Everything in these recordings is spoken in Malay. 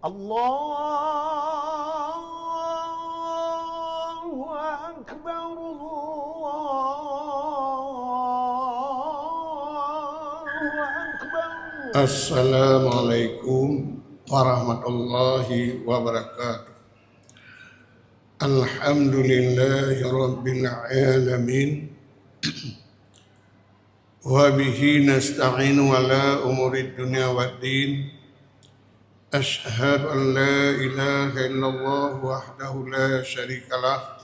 الله أكبر الله أكبر. Assalamualaikum warahmatullahi wabarakatuh. Alhamdulillahi rabbil alamin. Wa bihi nasta'inu ala umuri dunya waddin. Ashhadu an la ilaha illallah wahdahu la syarika lah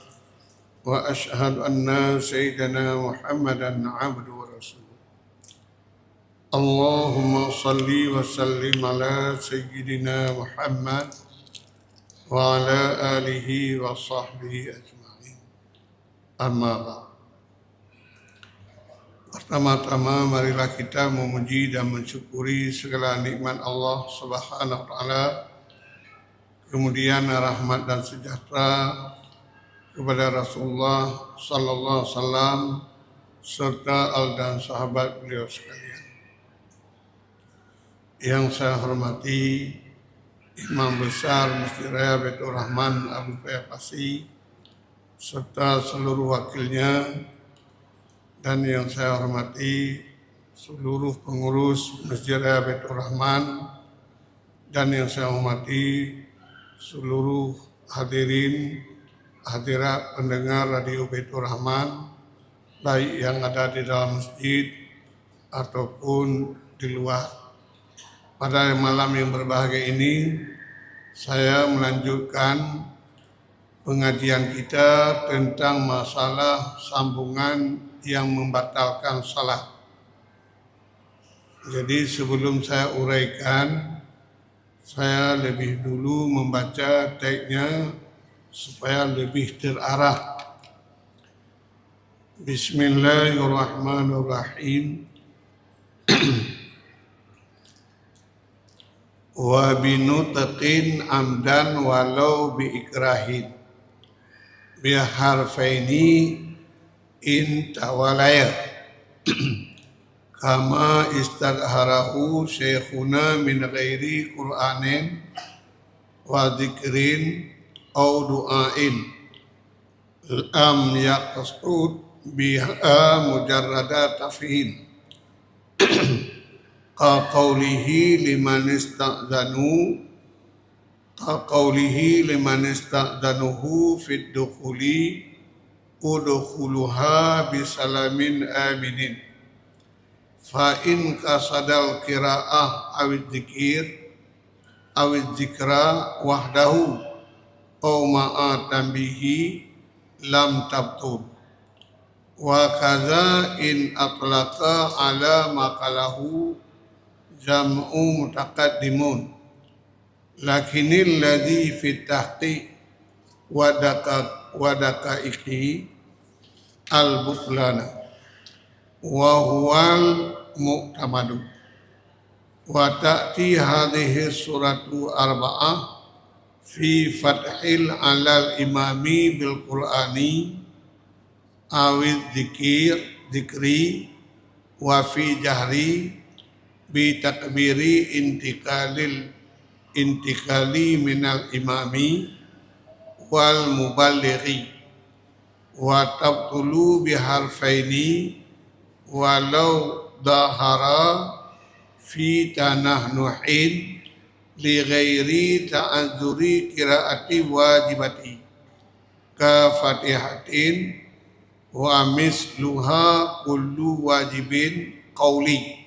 wa ashhadu anna sayyidana Muhammadan abduhu wa rasuluh. Allahumma salli wa sallim ala sayyidina Muhammad wa ala alihi wa sahbihi ajma'in. Amma ba'd. Pertama-tama marilah kita memuji dan mensyukuri segala nikmat Allah Subhanahu wa taala. Kemudian rahmat dan sejahtera kepada Rasulullah sallallahu alaihi wasallam serta al dan sahabat beliau sekalian. Yang saya hormati Imam Besar Masjid Raya Baitur Rahman Abu Pasi serta seluruh wakilnya, dan yang saya hormati seluruh pengurus Masjid Raya Baitur Rahman, dan yang saya hormati seluruh hadirin hadirat pendengar Radio Baitur Rahman, baik yang ada di dalam masjid ataupun di luar. Pada malam yang berbahagia ini, saya melanjutkan pengajian kita tentang masalah sambungan yang membatalkan salat. Jadi sebelum saya uraikan, saya lebih dulu membaca teksnya supaya lebih terarah. Bismillahirrahmanirrahim. Wa binutqin amdan walau biikrahin biharfaini in tawalaya kama istadharahu syekhuna min ghairi qur'anin wa dzikrin au du'ain am yaqsud biha mujarrada tafhim qawlihi liman ista'danuhu fid dukhuli udkhuluha bisalamin aminin fa in kasadal qiraah awid dzikra wahdahu aw ma'a tambihi lam tabtul wa kadza in atlaqa ala maqalahu jam'u mutaqaddimun lakinil ladzi fit tahqiq wadaka ikhi al-butlana wa huwal mu'tamadu wa ta'ti hadhihi suratu arba'ah fi fathil alal imami bil qur'ani awid dzikri wa fi jahri bi takbiri intikali minal imami wal muballighi wa tabtulu biharfaini walau dahara fi tanahnuhin li ghairi ta'adzuri qiraati wajibati ka fatihatin wa misluha kullu wajibin qawli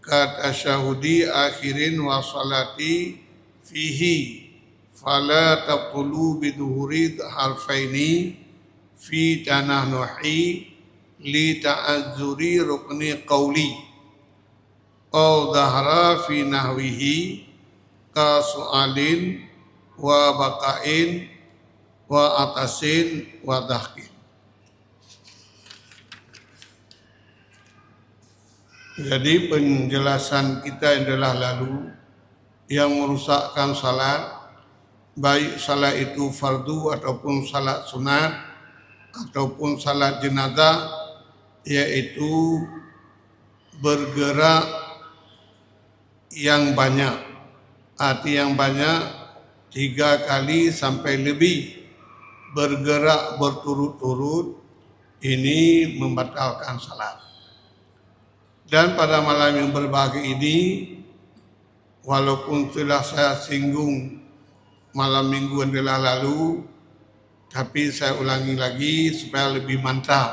ka tasyahudi akhirin wa salati fihi fala taqulu biduhuri harfaini fi tanahnuhi li ta'azzuri rukni qawli aw dhahra fi nahwihi ka su'alin wa baqain wa atasin wa dhahkin. Jadi penjelasan kita yang telah lalu yang merusakkan salat, baik salat itu fardu ataupun salat sunat ataupun salat jenazah, yaitu bergerak yang banyak arti yang banyak 3 kali sampai lebih bergerak berturut-turut, ini membatalkan salat. Dan pada malam yang berbahagia ini, walaupun telah saya singgung malam minggu yang telah lalu, tapi saya ulangi lagi supaya lebih mantap,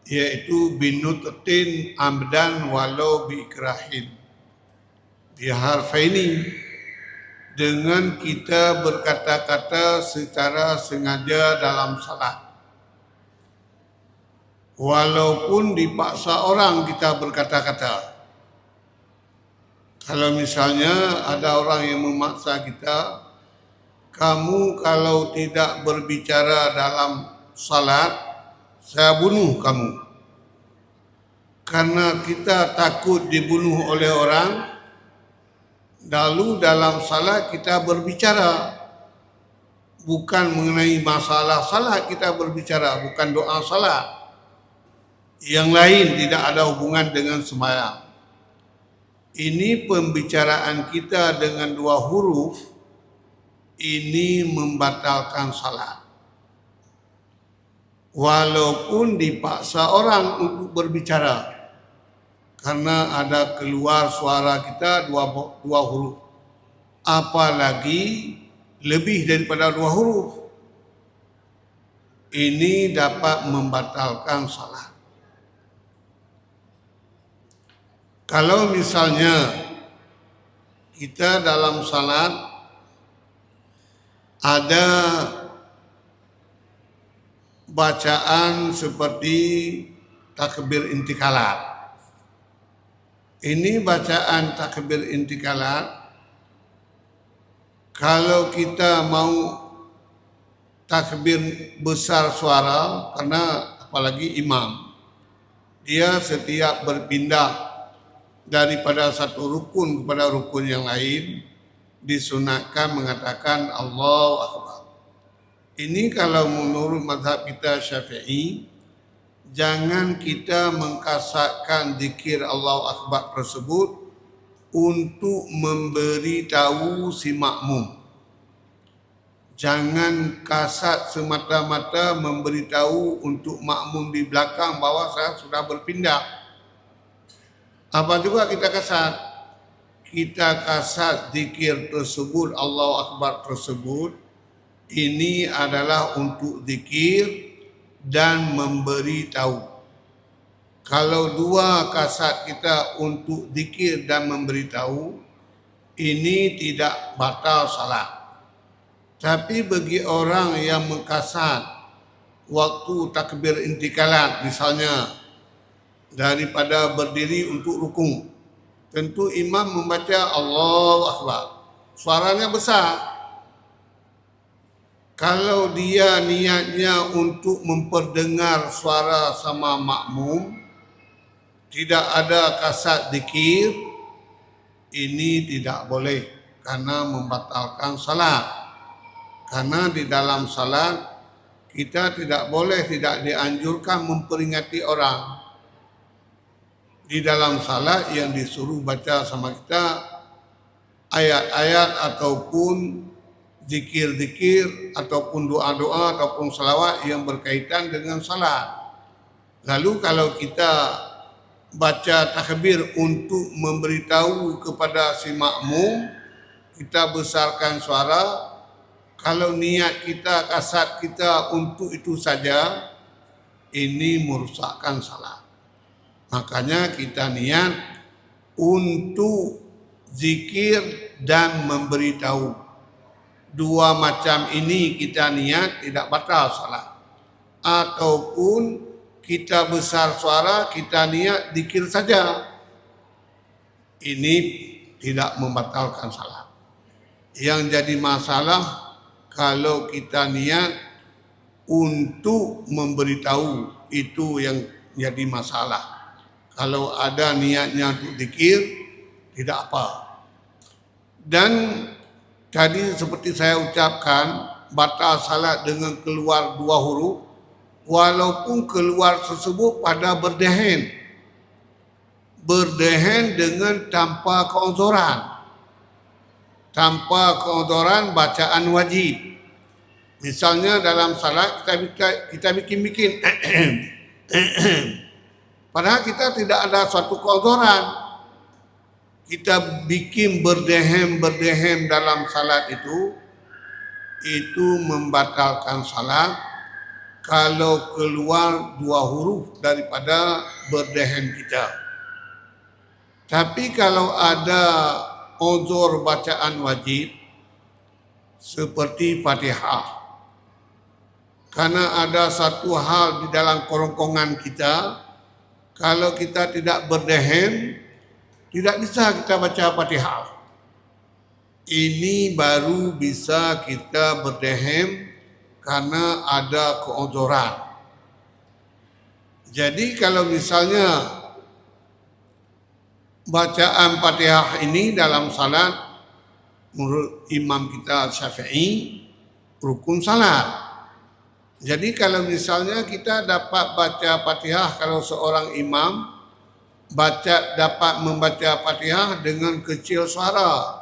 yaitu binutin amdan walau biikrahin. Biharfaini, dengan kita berkata-kata secara sengaja dalam salat. Walaupun dipaksa orang kita berkata-kata. Kalau misalnya ada orang yang memaksa kita, kamu kalau tidak berbicara dalam salat, saya bunuh kamu. Karena kita takut dibunuh oleh orang, lalu dalam salat kita berbicara. Bukan mengenai masalah salat kita berbicara, bukan doa salat. Yang lain tidak ada hubungan dengan sembahyang. Ini pembicaraan kita dengan 2 huruf, ini membatalkan salat. Walaupun dipaksa orang untuk berbicara, karena ada keluar suara kita 2 huruf. Apalagi lebih daripada 2 huruf. Ini dapat membatalkan salat. Kalau misalnya kita dalam salat ada bacaan seperti takbir intikalat. Ini bacaan takbir intikalat, kalau kita mau takbir besar suara, karena apalagi imam, dia setiap berpindah daripada satu rukun kepada rukun yang lain, disunatkan mengatakan Allahu Akbar. Ini kalau menurut mazhab kita Syafi'i, jangan kita mengkasarkan zikir Allahu Akbar tersebut untuk memberitahu si makmum. Jangan kasat semata-mata memberitahu untuk makmum di belakang bahawa saya sudah berpindah. Apa juga kita kasat? Kita kasat zikir tersebut, Allahu Akbar tersebut, ini adalah untuk zikir dan memberitahu. Kalau 2 kasat kita untuk zikir dan memberitahu, ini tidak batal salat. Tapi bagi orang yang mengkasat waktu takbir intikalat, misalnya daripada berdiri untuk rukuk, tentu imam membaca Allahu Akbar, suaranya besar. Kalau dia niatnya untuk memperdengar suara sama makmum, tidak ada kasat zikir, ini tidak boleh karena membatalkan salat. Karena di dalam salat kita tidak boleh, tidak dianjurkan memperingati orang. Di dalam salat yang disuruh baca sama kita ayat-ayat ataupun zikir-zikir ataupun doa-doa ataupun salawat yang berkaitan dengan salat. Lalu kalau kita baca takbir untuk memberitahu kepada si makmum, kita besarkan suara. Kalau niat kita, kasat kita untuk itu saja, ini merusakkan salat. Makanya kita niat untuk zikir dan memberitahu. 2 macam ini kita niat, tidak batal salat. Ataupun kita besar suara, kita niat zikir saja, ini tidak membatalkan salat. Yang jadi masalah kalau kita niat untuk memberitahu, itu yang jadi masalah. Kalau ada niatnya untuk zikir, tidak apa. Dan tadi seperti saya ucapkan, batal salat dengan keluar 2 huruf, walaupun keluar tersebut pada berdehen. Berdehen dengan tanpa keonzoran. tanpa keodoran bacaan wajib. Misalnya dalam salat kita bikin-bikin padahal kita tidak ada suatu keodoran. Kita bikin berdehem dalam salat itu membatalkan salat kalau keluar 2 huruf daripada berdehem kita. Tapi kalau ada uzur bacaan wajib seperti Fatihah, karena ada satu hal di dalam kerongkongan kita, kalau kita tidak berdehem, tidak bisa kita baca Fatihah. Ini baru bisa kita berdehem karena ada keuzuran. Jadi kalau misalnya bacaan Fatihah ini dalam salat menurut imam kita Syafi'i rukun salat. Jadi kalau misalnya kita dapat baca Fatihah, kalau seorang imam dapat membaca Fatihah dengan kecil suara,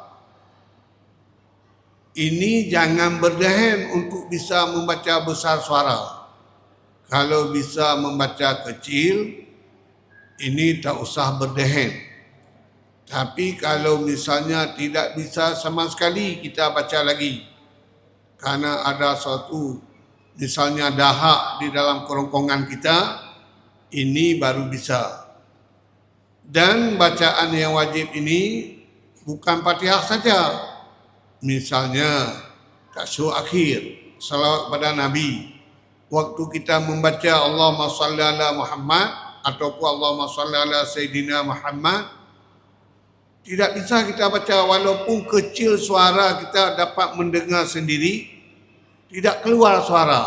ini jangan berdehem untuk bisa membaca besar suara. Kalau bisa membaca kecil, ini tak usah berdehem. Tapi kalau misalnya tidak bisa sama sekali kita baca lagi, karena ada suatu misalnya dahak di dalam kerongkongan kita, ini baru bisa. Dan bacaan yang wajib ini bukan Fatihah saja. Misalnya tasyahud akhir, salawat pada Nabi. Waktu kita membaca Allahumma salli ala Muhammad ataupun Allahumma salli ala Sayyidina Muhammad, tidak bisa kita baca walaupun kecil suara kita dapat mendengar sendiri, tidak keluar suara.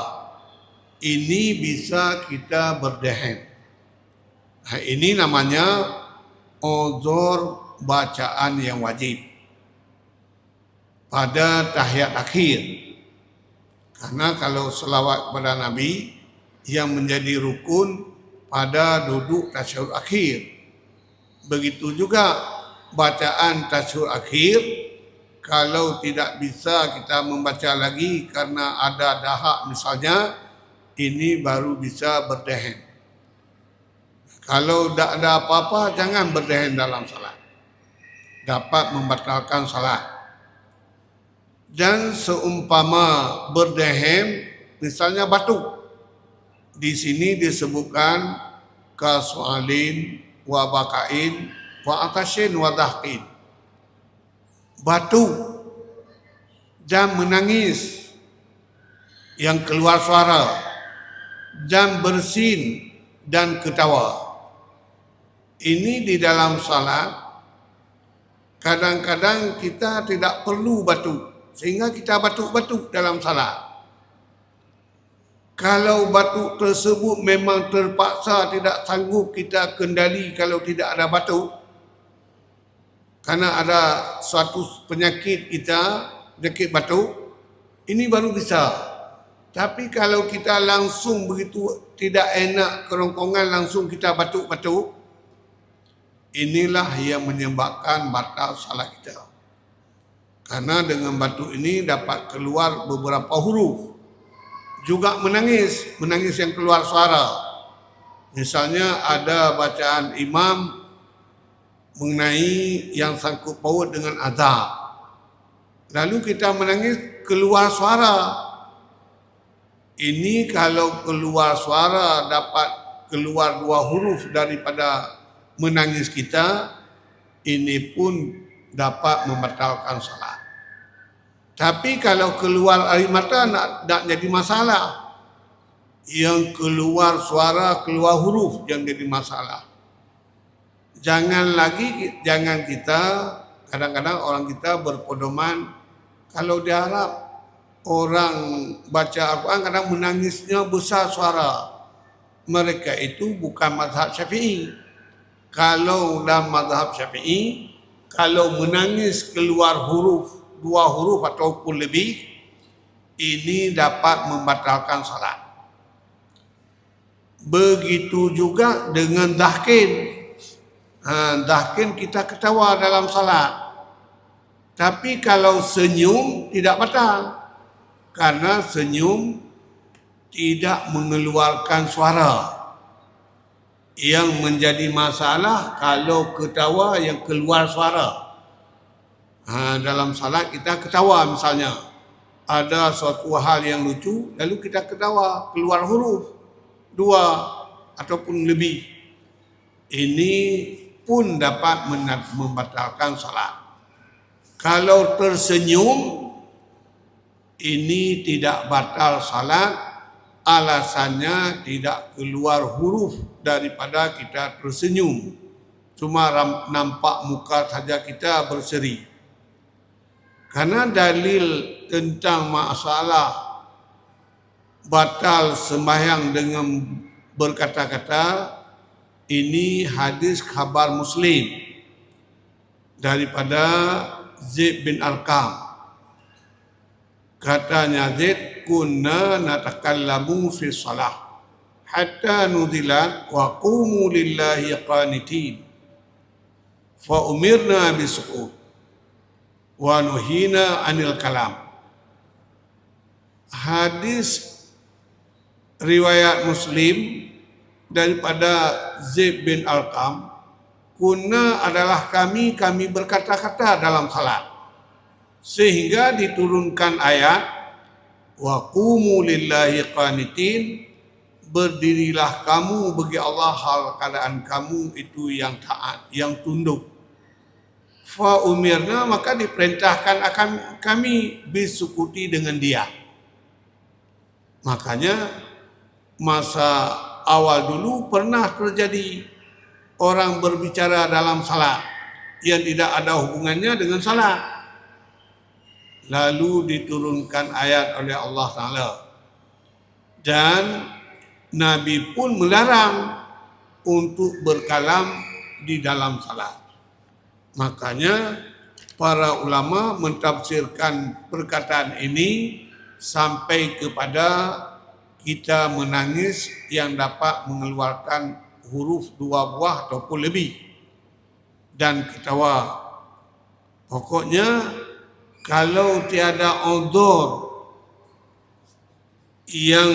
Ini bisa kita berdehem. Nah, ini namanya uzur bacaan yang wajib pada tahiyat akhir. Karena kalau selawat kepada Nabi yang menjadi rukun pada duduk tasyahud akhir. Begitu juga bacaan tasyahud akhir, kalau tidak bisa kita membaca lagi karena ada dahak misalnya, ini baru bisa berdehem. Kalau tidak ada apa-apa, jangan berdehem dalam salat. Dapat membatalkan salat. Dan seumpama berdehem, misalnya batuk. Di sini disebutkan kasualin wa bakain wa atashin wa dahqin. Batuk dan menangis yang keluar suara, dan bersin dan ketawa. Ini di dalam salat kadang-kadang kita tidak perlu batuk, sehingga kita batuk-batuk dalam salat. Kalau batuk tersebut memang terpaksa tidak sanggup kita kendali kalau tidak ada batuk, karena ada suatu penyakit kita, penyakit batuk, ini baru bisa. Tapi kalau kita langsung begitu tidak enak kerongkongan, langsung kita batuk-batuk, inilah yang menyebabkan batal salat kita. Karena dengan batuk ini dapat keluar beberapa huruf. Juga menangis yang keluar suara. Misalnya ada bacaan imam mengenai yang sangkut paut dengan azab. Lalu kita menangis keluar suara. Ini kalau keluar suara dapat keluar 2 huruf daripada menangis kita, ini pun dapat membatalkan salat. Tapi kalau keluar air mata tak jadi masalah. Yang keluar suara, keluar huruf yang jadi masalah. Jangan kita, kadang-kadang orang kita berpedoman, kalau diharap orang baca Al-Quran kadang menangisnya besar suara. Mereka itu bukan mazhab Syafi'i. Kalau dalam mazhab Syafi'i, kalau menangis keluar huruf, 2 huruf ataupun lebih, ini dapat membatalkan salat. Begitu juga dengan dahkin. Dahkin kita ketawa dalam salat. Tapi kalau senyum tidak batal. Karena senyum tidak mengeluarkan suara. Yang menjadi masalah kalau ketawa yang keluar suara. Dalam salat kita ketawa misalnya. Ada suatu hal yang lucu, lalu kita ketawa, keluar huruf 2 ataupun lebih. Ini pun dapat membatalkan salat. Kalau tersenyum, ini tidak batal salat, alasannya tidak keluar huruf daripada kita tersenyum. Cuma nampak muka saja kita berseri. Karena dalil tentang masalah batal sembahyang dengan berkata-kata, ini hadis khabar Muslim daripada Zaid bin Arqam. Katanya Zaid, kunna natakallamu fi salah hatta nudilat wa qumu lillahi qanitin fa umirna bisukut wa nuhina anil kalam. Hadis riwayat Muslim daripada Zaid bin Arqam, kunna adalah kami berkata-kata dalam salat, sehingga diturunkan ayat wa qumu lillahi qanitin, berdirilah kamu bagi Allah hal keadaan kamu itu yang taat, yang tunduk. Fa umirna, maka diperintahkan akan kami bisukuti dengan dia. Makanya masa awal dulu pernah terjadi orang berbicara dalam salat yang tidak ada hubungannya dengan salat. Lalu diturunkan ayat oleh Allah Ta'ala. Dan Nabi pun melarang untuk berkalam di dalam salat. Makanya para ulama mentafsirkan perkataan ini sampai kepada kita menangis yang dapat mengeluarkan huruf 2 buah ataupun lebih, dan ketawa. Pokoknya kalau tiada udhur yang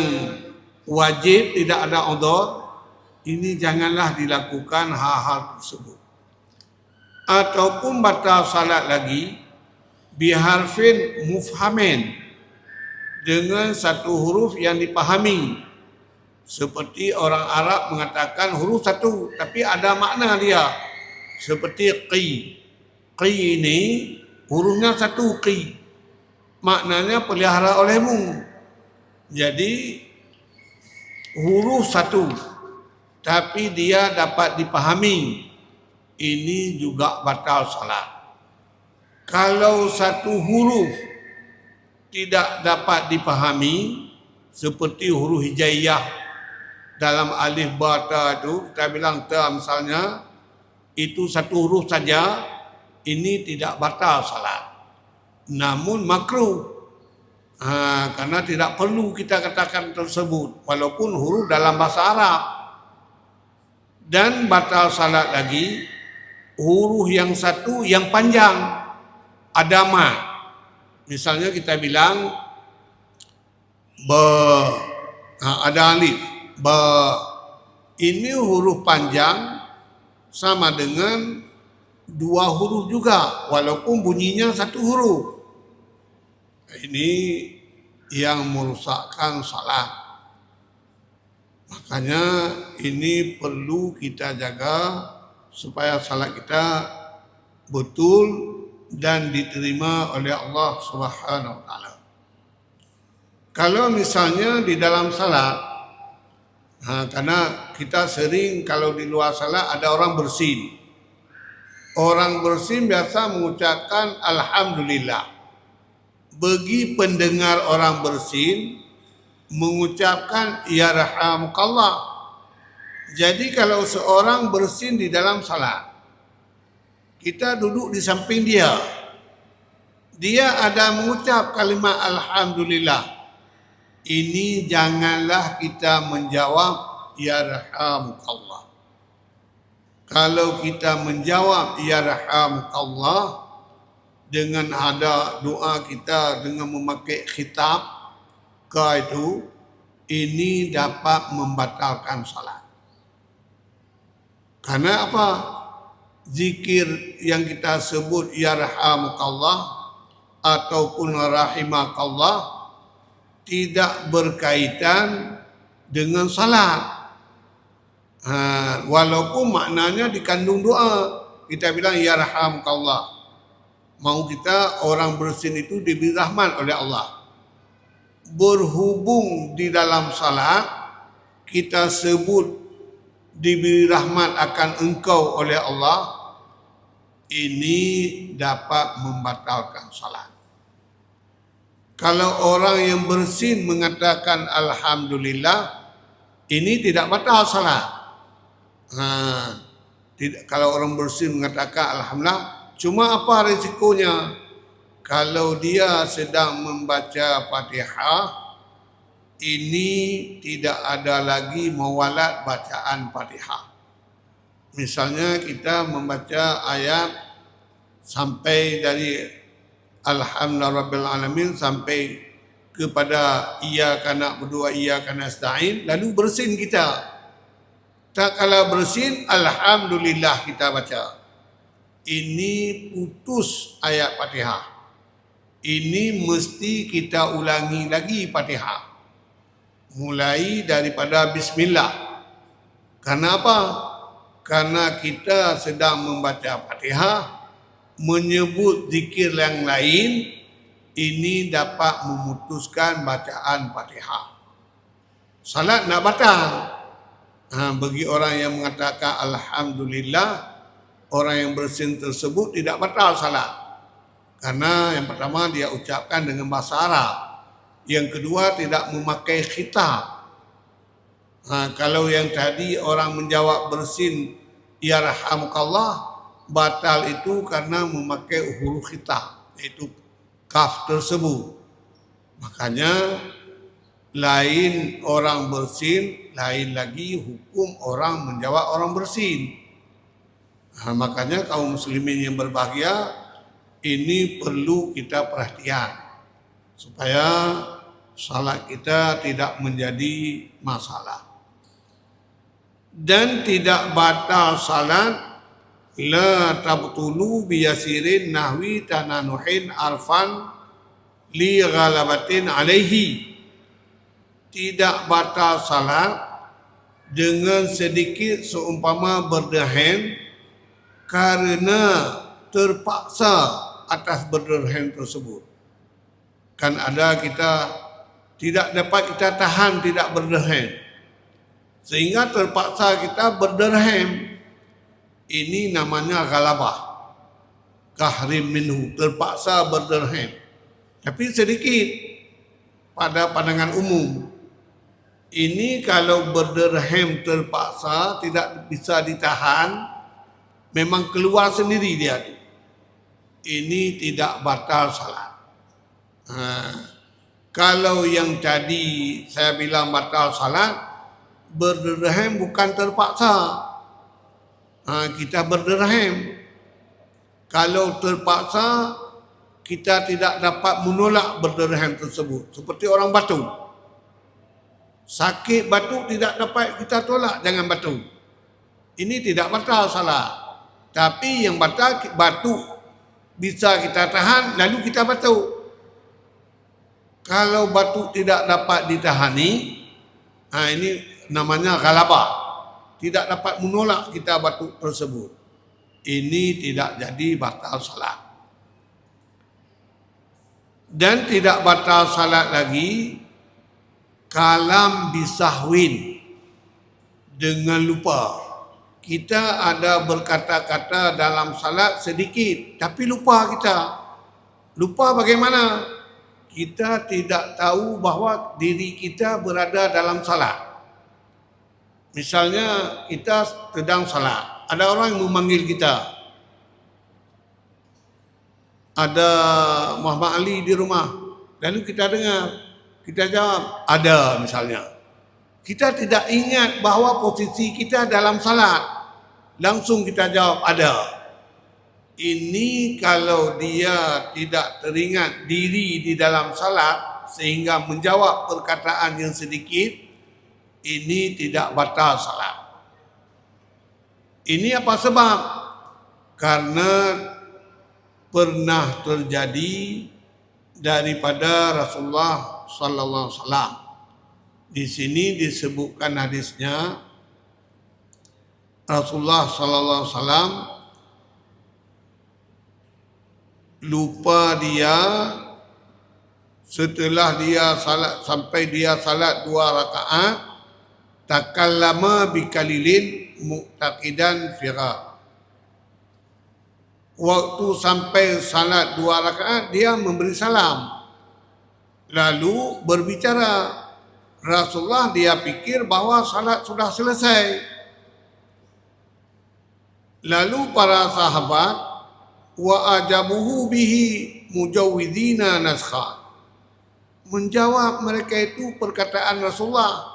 wajib, tidak ada udhur, ini janganlah dilakukan hal-hal tersebut. Ataupun batal salat lagi biharfin mufhamin, dengan satu huruf yang dipahami. Seperti orang Arab mengatakan huruf satu tapi ada makna dia. Seperti qi. Qi ini hurufnya satu, qi. Maknanya pelihara olehmu. Jadi huruf satu tapi dia dapat dipahami. Ini juga batal salat. Kalau satu huruf tidak dapat dipahami, seperti huruf hijaiyah dalam alif ba ta itu, kita bilang ta misalnya, itu satu huruf saja, ini tidak batal salat. Namun makruh, karena tidak perlu kita katakan tersebut, walaupun huruf dalam bahasa Arab. Dan batal salat lagi huruf yang satu yang panjang, ada mat. Misalnya kita bilang ba, ada alif, ba. Ini huruf panjang sama dengan 2 huruf juga, walaupun bunyinya satu huruf. Ini yang merusakkan salat. Makanya ini perlu kita jaga supaya salat kita betul dan diterima oleh Allah Subhanahu wa taala. Kalau misalnya di dalam salat, karena kita sering kalau di luar salat ada orang bersin. Orang bersin biasa mengucapkan alhamdulillah. Bagi pendengar orang bersin mengucapkan yarhamukallah. Jadi kalau seorang bersin di dalam salat, kita duduk di samping dia, dia ada mengucap kalimat alhamdulillah, ini janganlah kita menjawab yarhamukallah. Kalau kita menjawab yarhamukallah, dengan ada doa kita dengan memakai khitab itu, ini dapat membatalkan salat. Karena apa? Zikir yang kita sebut yarhamukallah ataupun rahimakallah tidak berkaitan dengan salat. Walaupun maknanya dikandung doa. Kita bilang yarhamukallah. Mau kita orang bersin itu diberi rahmat oleh Allah. Berhubung di dalam salat kita sebut diberi rahmat akan engkau oleh Allah, ini dapat membatalkan salat. Kalau orang yang bersin mengatakan alhamdulillah, ini tidak batal salat. Kalau orang bersin mengatakan alhamdulillah, cuma apa risikonya? Kalau dia sedang membaca Fatihah, ini tidak ada lagi mewalat bacaan Fatihah. Misalnya kita membaca ayat sampai dari Alhamdulillahirabbil alamin sampai kepada iyyaka na'budu wa iyyaka nasta'in, lalu bersin kita. Tak kala bersin alhamdulillah kita baca. Ini putus ayat Fatihah. Ini mesti kita ulangi lagi Fatihah. Mulai daripada bismillah. Karena apa? Karena kita sedang membaca Fatihah, menyebut zikir yang lain, ini dapat memutuskan bacaan Fatihah. Salat nak batal. Bagi orang yang mengatakan alhamdulillah, orang yang bersin tersebut tidak batal salat. Karena yang pertama dia ucapkan dengan bahasa Arab. Yang kedua tidak memakai khitab. Kalau yang tadi orang menjawab bersin yarhamukallah, batal itu karena memakai huruf khitab, yaitu kaf tersebut. Makanya lain orang bersin, lain lagi hukum orang menjawab orang bersin. Makanya kaum muslimin yang berbahagia, ini perlu kita perhatian supaya salat kita tidak menjadi masalah. Dan tidak batal salat la tabtulu biyasirin nahwi tananuhin arfan li ghalabatin alaihi. Tidak batal salat dengan sedikit seumpama berderhem karena terpaksa atas berderhem tersebut. Kan ada kita tidak dapat kita tahan tidak berderhem, sehingga terpaksa kita berderhem. Ini namanya ghalabah, kahrim minhu, terpaksa berderhem. Tapi sedikit pada pandangan umum. Ini kalau berderhem terpaksa tidak bisa ditahan, memang keluar sendiri dia. Ini tidak batal salat. Kalau yang tadi saya bilang batal salat, berderhem bukan terpaksa. Kita berderhem. Kalau terpaksa, kita tidak dapat menolak berderhem tersebut. Seperti orang batuk. Sakit batuk tidak dapat kita tolak, jangan batuk. Ini tidak batal salat. Tapi yang batal batuk bisa kita tahan, lalu kita batuk. Kalau batuk tidak dapat ditahani, ini namanya ghalabah. Tidak dapat menolak kita batuk tersebut. Ini tidak jadi batal salat. Dan tidak batal salat lagi kalam bisahwin, dengan lupa. Kita ada berkata-kata dalam salat sedikit, tapi lupa kita. Lupa bagaimana? Kita tidak tahu bahawa diri kita berada dalam salat. Misalnya kita sedang salat, ada orang yang memanggil kita. Ada Muhammad Ali di rumah. Lalu kita dengar, kita jawab, ada misalnya. Kita tidak ingat bahawa posisi kita dalam salat. Langsung kita jawab ada. Ini kalau dia tidak teringat diri di dalam salat sehingga menjawab perkataan yang sedikit, ini tidak batal salat. Ini apa sebab? Karena pernah terjadi daripada Rasulullah sallallahu alaihi wasallam. Di sini disebutkan hadisnya Rasulullah sallallahu alaihi wasallam lupa dia setelah dia salat, sampai dia salat 2 rakaat, takallama bikalilin mu'taqidan firar. Waktu sampai salat 2 rakaat, dia memberi salam, lalu berbicara. Rasulullah dia fikir bahawa salat sudah selesai. Lalu para sahabat wa ajabuhu bihi mujawwidina naskha, menjawab mereka itu perkataan Rasulullah.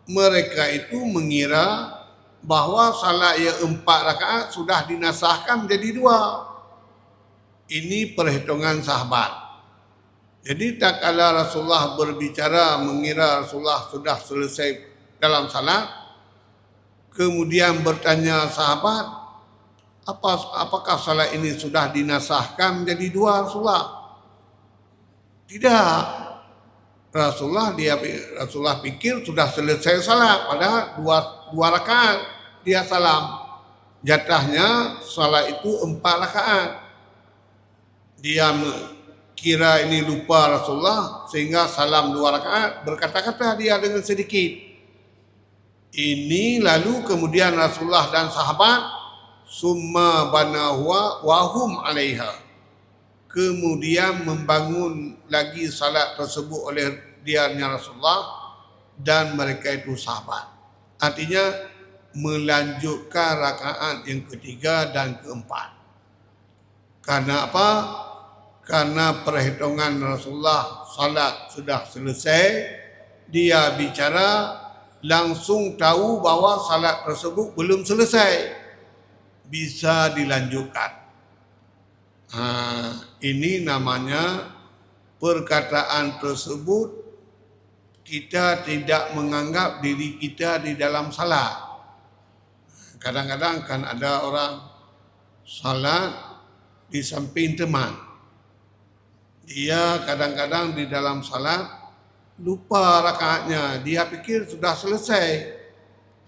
Mereka itu mengira bahawa salat yang 4 rakaat sudah dinasahkan menjadi 2. Ini perhitungan sahabat. Jadi tak kala Rasulullah berbicara mengira Rasulullah sudah selesai dalam salat, kemudian bertanya sahabat, apakah salat ini sudah dinasahkan menjadi 2 Rasulullah? Tidak. Rasulullah fikir sudah selesai salat, padahal 2 rakaat dia salam. Jatahnya salat itu 4 rakaat. Dia kira ini lupa Rasulullah sehingga salam 2 rakaat, berkata-kata dia dengan sedikit. Ini lalu kemudian Rasulullah dan sahabat summa banahwa wahum alaiha, kemudian membangun lagi salat tersebut oleh dianya Rasulullah dan mereka itu sahabat. Artinya melanjutkan rakaat yang ketiga dan keempat. Karena apa? Karena perhitungan Rasulullah salat sudah selesai, dia bicara langsung tahu bahawa salat tersebut belum selesai, bisa dilanjutkan. Ini namanya perkataan tersebut kita tidak menganggap diri kita di dalam salat. Kadang-kadang kan ada orang salat di samping teman. Dia kadang-kadang di dalam salat lupa rakaatnya, dia fikir sudah selesai,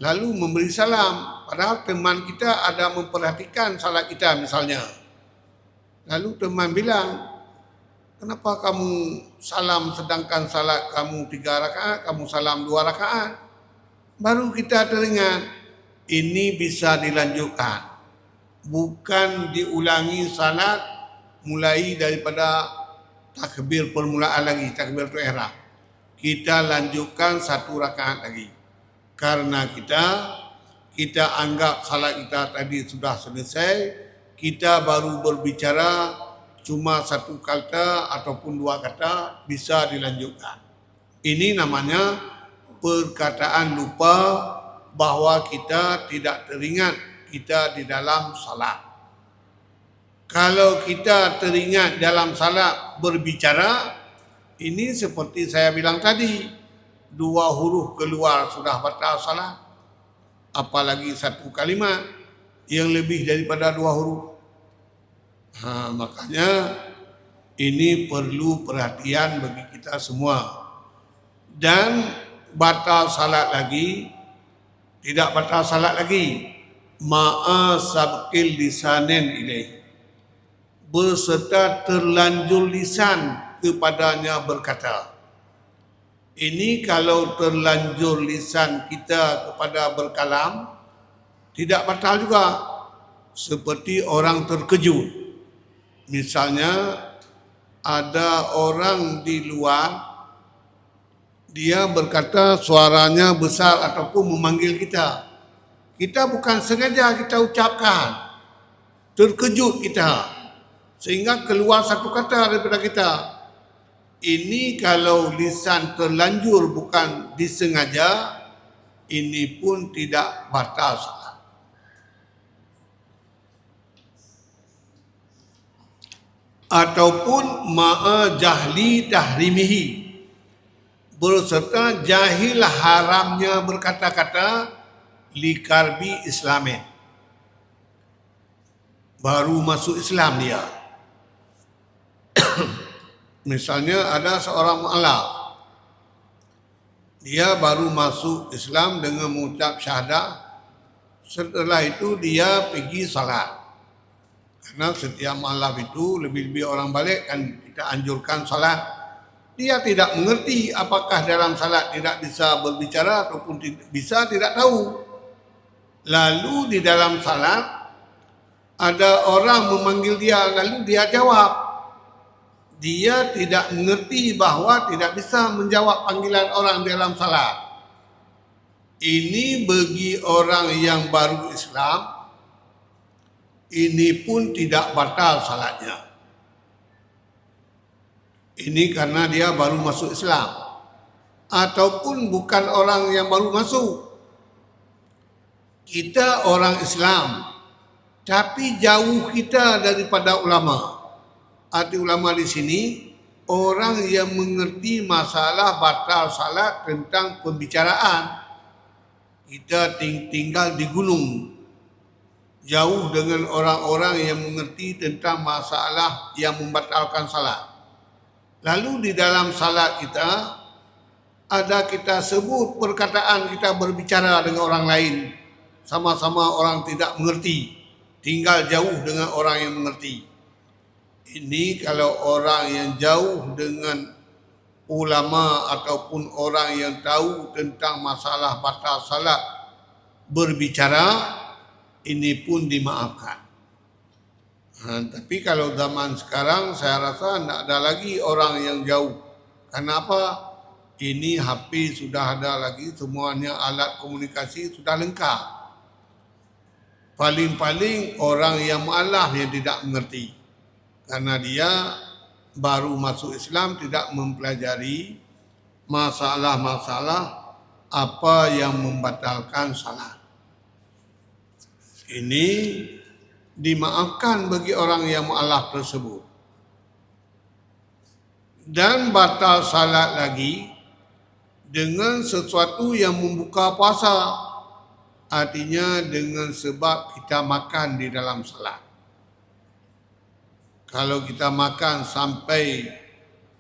lalu memberi salam, padahal teman kita ada memperhatikan salat kita misalnya. Lalu teman bilang, kenapa kamu salam sedangkan salat kamu 3 rakaat, kamu salam 2 rakaat? Baru kita teringat, ini bisa dilanjutkan. Bukan diulangi salat mulai daripada takbir permulaan lagi, takbir ihram. Kita lanjutkan 1 rakaat lagi. Karena kita anggap salat kita tadi sudah selesai, kita baru berbicara cuma 1 kata ataupun 2 kata, bisa dilanjutkan. Ini namanya perkataan lupa bahawa kita tidak teringat kita di dalam salat. Kalau kita teringat dalam salat berbicara, ini seperti saya bilang tadi, 2 huruf keluar sudah batal salat. Apalagi 1 kalimat yang lebih daripada 2 huruf. Makanya ini perlu perhatian bagi kita semua. Dan batal salat lagi, tidak batal salat lagi, ma'a sabqil lisanin ilaih, berserta terlanjur lisan kepadanya berkata. Ini kalau terlanjur lisan kita kepada berkalam, tidak batal juga. Seperti orang terkejut. Misalnya ada orang di luar, dia berkata suaranya besar ataupun memanggil kita. Kita bukan sengaja kita ucapkan, terkejut kita, sehingga keluar 1 kata daripada kita. Ini kalau lisan terlanjur bukan disengaja, ini pun tidak batal salat. ataupun ma'a jahli tahrimihi, berserta jahil haramnya berkata-kata likarbi islamin, baru masuk Islam dia. Misalnya ada seorang mu'alaf, dia baru masuk Islam dengan mengucap syahadah. Setelah itu dia pergi salat. Karena setiap mu'alaf itu lebih-lebih orang balik kan kita anjurkan salat. Dia tidak mengerti apakah dalam salat tidak bisa berbicara ataupun bisa tidak tahu. Lalu di dalam salat ada orang memanggil dia, lalu dia jawab. Dia tidak mengerti bahawa tidak bisa menjawab panggilan orang dalam salat. Ini bagi orang yang baru Islam, ini pun tidak batal salatnya. Ini karena dia baru masuk Islam. Ataupun bukan orang yang baru masuk. Kita orang Islam, tapi jauh kita daripada ulama. Arti ulama di sini, orang yang mengerti masalah batal salat tentang pembicaraan. Kita tinggal di gunung, jauh dengan orang-orang yang mengerti tentang masalah yang membatalkan salat. Lalu di dalam salat kita, ada kita sebut perkataan kita berbicara dengan orang lain. Sama-sama orang tidak mengerti, tinggal jauh dengan orang yang mengerti. Ini kalau orang yang jauh dengan ulama ataupun orang yang tahu tentang masalah batal salat berbicara, ini pun dimaafkan. Tapi kalau zaman sekarang saya rasa tidak ada lagi orang yang jauh. Kenapa? Ini HP sudah ada lagi, semuanya alat komunikasi sudah lengkap. Paling-paling orang yang mu'alaf yang tidak mengerti. Karena dia baru masuk Islam, tidak mempelajari masalah-masalah apa yang membatalkan salat. Ini dimaafkan bagi orang yang mu'alaf tersebut. Dan batal salat lagi dengan sesuatu yang membuka puasa. Artinya dengan sebab kita makan di dalam salat. Kalau kita makan sampai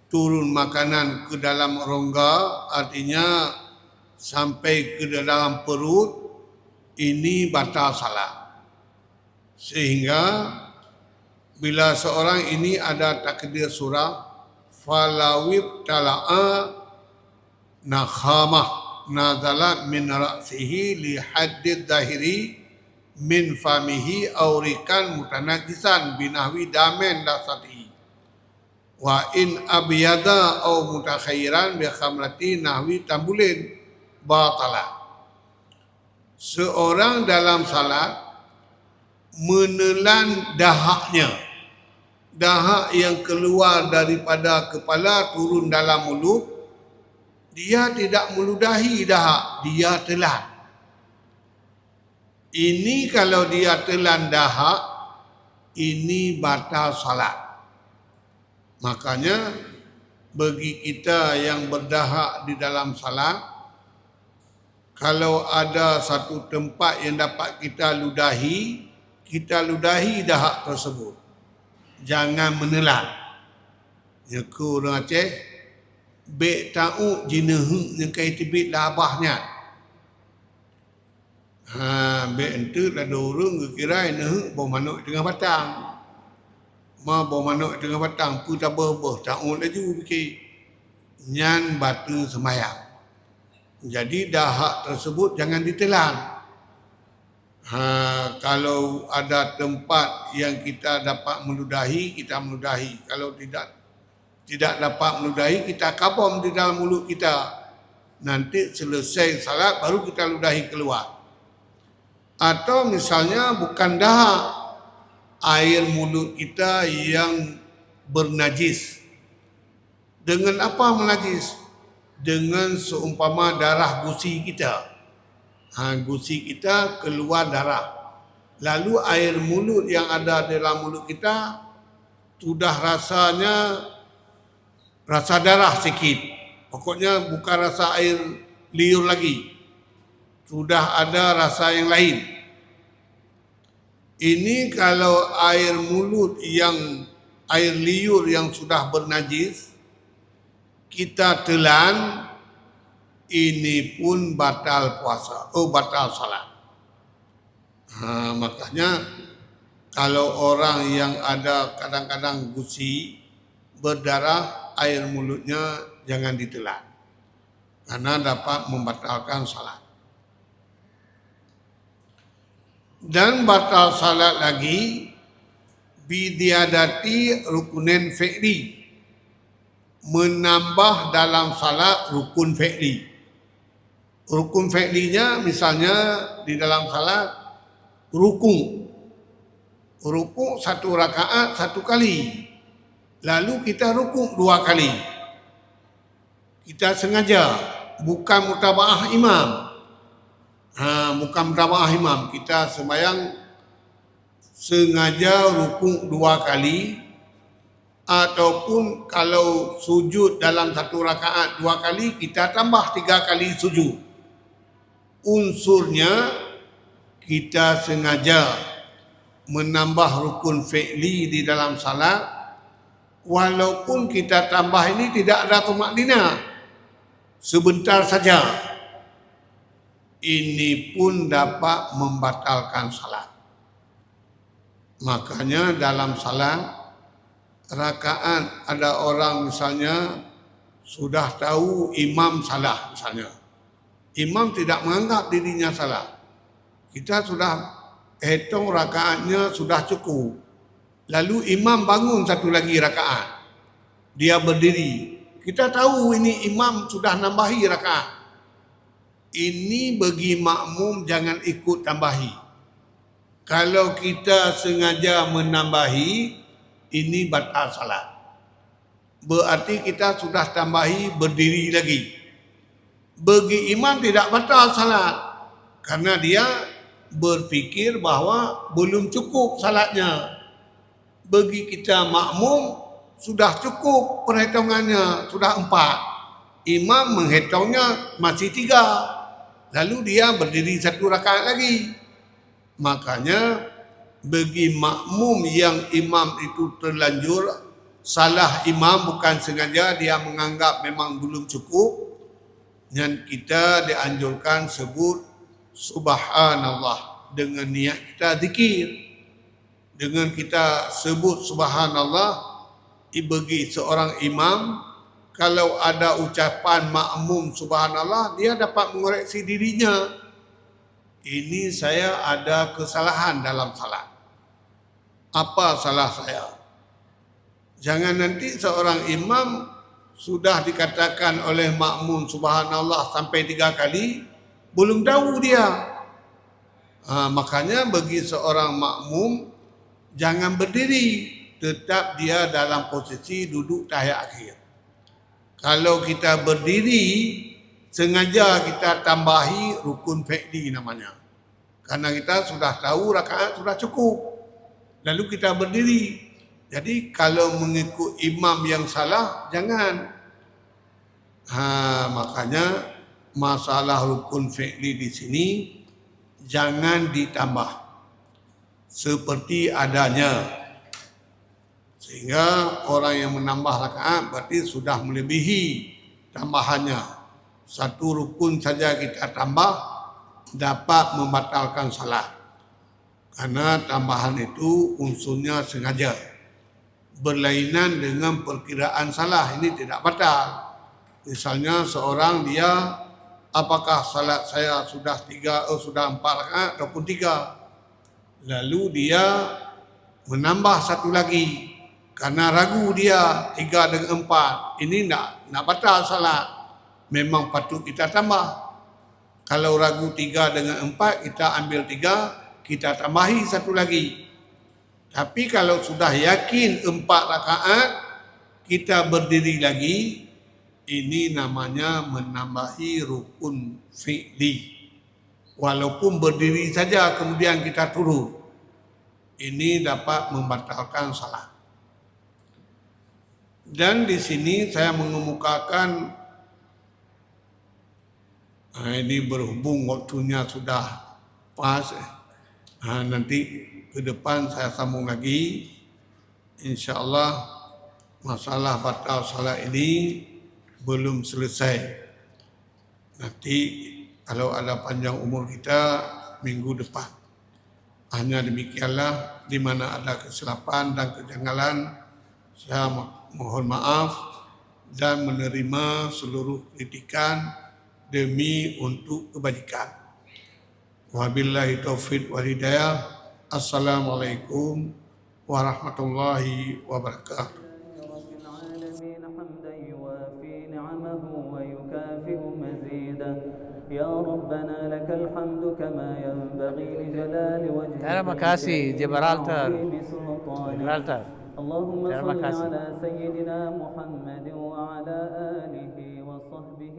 turun makanan ke dalam rongga, artinya sampai ke dalam perut, ini batal salat. Sehingga bila seorang ini ada takdir surah, falawib tala'a nakhamah nazalat min ra'sihi li haddid zahiri min famihi aurikan mutanajisan binahwi damen dasati wa in abyada au mutakhairan bi khamrati nahwi tambulin batala. Seorang dalam salat menelan dahaknya, dahak yang keluar daripada kepala turun dalam mulut, dia tidak meludahi dahak, dia telan. Ini kalau dia telan dahak, ini batal salat. Makanya bagi kita yang berdahak di dalam salat, kalau ada satu tempat yang dapat kita ludahi dahak tersebut. Jangan menelan. Ya ku orang Aceh, bek ta'u jinehu yang kai tibit labahnya. Bek ente lah dorong ke kirai nehu bawa manuk tengah batang. Ma bawa manuk tengah batang pu tabah ta'u laju fikir. Nyan batu semayang. Jadi dahak tersebut jangan ditelan. Kalau ada tempat yang kita dapat meludahi, kita meludahi. Kalau tidak dapat meludahi, kita kabam di dalam mulut kita. Nanti selesai salat baru kita ludahi keluar. Atau misalnya bukan dahak, air mulut kita yang bernajis. Dengan apa menajis? Dengan seumpama darah gusi kita. Gusi kita keluar darah. Lalu air mulut yang ada dalam mulut kita sudah rasanya rasa darah sikit. Pokoknya bukan rasa air liur lagi. Sudah ada rasa yang lain. Ini kalau air mulut yang air liur yang sudah bernajis, kita telan, ini pun batal puasa. Batal salat. Makanya kalau orang yang ada kadang-kadang gusi, berdarah, air mulutnya jangan ditelan. Karena dapat membatalkan salat. Dan batal salat lagi bidiadati rukunin fi'li, menambah dalam salat rukun fi'li. Rukun fi'linya misalnya di dalam salat rukun satu rakaat satu kali, lalu kita rukun 2 kali. Kita sengaja, bukan mutabaah imam. Bukan mutaba'ah imam. Kita sembahyang sengaja rukuk 2 kali, ataupun kalau sujud dalam satu rakaat 2 kali, kita tambah 3 kali sujud. Unsurnya kita sengaja menambah rukun fi'li di dalam salat, walaupun kita tambah ini tidak ada tumakninah, sebentar saja. Ini pun dapat membatalkan salat. Makanya dalam salat rakaat ada orang misalnya sudah tahu imam salah misalnya. Imam tidak menganggap dirinya salah. Kita sudah hitung rakaatnya sudah cukup. Lalu imam bangun satu lagi rakaat. Dia berdiri. Kita tahu ini imam sudah nambahi rakaat. Ini bagi makmum jangan ikut tambahi. Kalau kita sengaja menambahi, ini batal salat. Berarti kita sudah tambahi berdiri lagi. Bagi imam tidak batal salat, karena dia berfikir bahawa belum cukup salatnya. Bagi kita makmum sudah cukup perhitungannya, sudah 4. Imam menghitungnya masih 3. Lalu dia berdiri 1 rakaat lagi. Makanya bagi makmum yang imam itu terlanjur salah imam, bukan sengaja, dia menganggap memang belum cukup, dan kita dianjurkan sebut subhanallah dengan niat kita zikir. Dengan kita sebut subhanallah, bagi seorang imam, kalau ada ucapan makmum subhanallah, dia dapat mengoreksi dirinya. Ini saya ada kesalahan dalam salat. Apa salah saya? Jangan nanti seorang imam sudah dikatakan oleh makmum subhanallah sampai 3 kali, belum tahu dia. Makanya bagi seorang makmum jangan berdiri, tetap dia dalam posisi duduk tahiyat akhir. Kalau kita berdiri, sengaja kita tambahi rukun fi'li namanya. Karena kita sudah tahu rakaat sudah cukup. Lalu kita berdiri. Jadi kalau mengikut imam yang salah, jangan. Makanya masalah rukun fi'li di sini jangan ditambah seperti adanya. Sehingga orang yang menambah rakaat berarti sudah melebihi tambahannya. 1 rukun saja kita tambah dapat membatalkan salat. Karena tambahan itu unsurnya sengaja. Berlainan dengan perkiraan salah, ini tidak batal. Misalnya seorang dia, apakah salat saya sudah 4 rakaat ataupun 3. Lalu dia menambah 1 lagi. Karena ragu dia 3 dengan 4. Ini nak batal salat. Memang patut kita tambah. Kalau ragu 3 dengan 4, kita ambil 3, kita tambahi 1 lagi. Tapi kalau sudah yakin 4 rakaat, kita berdiri lagi, ini namanya menambahi rukun fi'li. Walaupun berdiri saja kemudian kita turun, ini dapat membatalkan salat. Dan di sini saya mengemukakan ini berhubung waktunya sudah pas. Nanti ke depan saya sambung lagi. InsyaAllah masalah batal salat ini belum selesai. Nanti kalau ada panjang umur kita minggu depan. Hanya demikianlah, di mana ada kesilapan dan kejanggalan, saya mohon maaf dan menerima seluruh kritikan demi untuk kebajikan. Wabillahi taufiq wal hidayah. Assalamualaikum warahmatullahi wabarakatuh. يا ربنا لك الحمد كما ينبغي لجلال وجهك. Terima kasih Gibraltar. اللهم صل على سيدنا محمد وعلى آله وصحبه